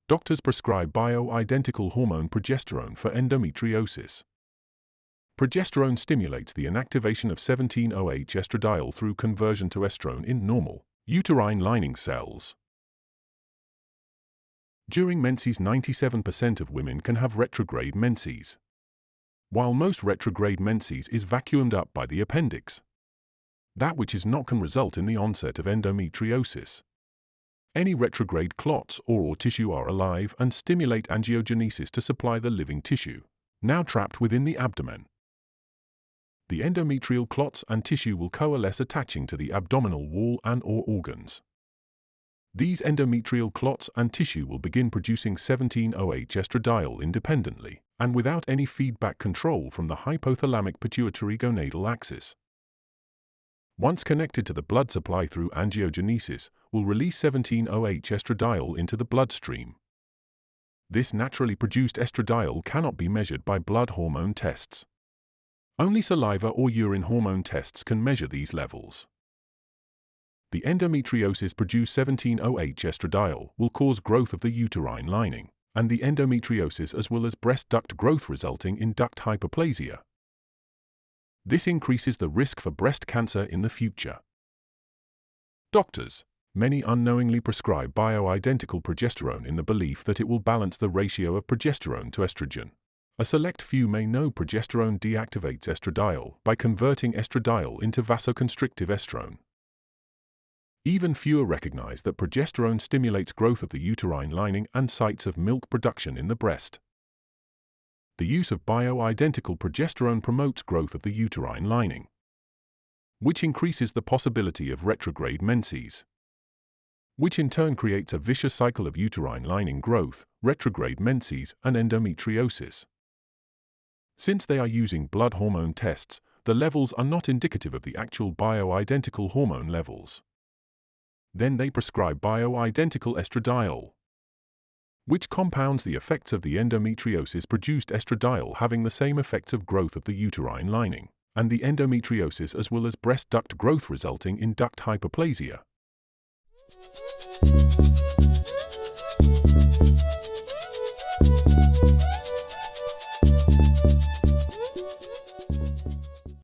Doctors prescribe bioidentical hormone progesterone for endometriosis. Progesterone stimulates the inactivation of 17-OH estradiol through conversion to estrone in normal, uterine lining cells. During menses, 97% of women can have retrograde menses. While most retrograde menses is vacuumed up by the appendix, that which is not can result in the onset of endometriosis. Any retrograde clots or tissue are alive and stimulate angiogenesis to supply the living tissue, now trapped within the abdomen. The endometrial clots and tissue will coalesce, attaching to the abdominal wall and/or organs. These endometrial clots and tissue will begin producing 17-OH estradiol independently and without any feedback control from the hypothalamic pituitary gonadal axis. Once connected to the blood supply through angiogenesis, will release 17-OH estradiol into the bloodstream. This naturally produced estradiol cannot be measured by blood hormone tests. Only saliva or urine hormone tests can measure these levels. The endometriosis-produced 17-OH estradiol will cause growth of the uterine lining and the endometriosis, as well as breast duct growth, resulting in duct hyperplasia. This increases the risk for breast cancer in the future. Doctors, many unknowingly prescribe bioidentical progesterone in the belief that it will balance the ratio of progesterone to estrogen. A select few may know progesterone deactivates estradiol by converting estradiol into vasoconstrictive estrone. Even fewer recognize that progesterone stimulates growth of the uterine lining and sites of milk production in the breast. The use of bioidentical progesterone promotes growth of the uterine lining, which increases the possibility of retrograde menses, which in turn creates a vicious cycle of uterine lining growth, retrograde menses, and endometriosis. Since they are using blood hormone tests, the levels are not indicative of the actual bioidentical hormone levels. Then they prescribe bioidentical estradiol, which compounds the effects of the endometriosis-produced estradiol, having the same effects of growth of the uterine lining and the endometriosis, as well as breast duct growth, resulting in duct hyperplasia.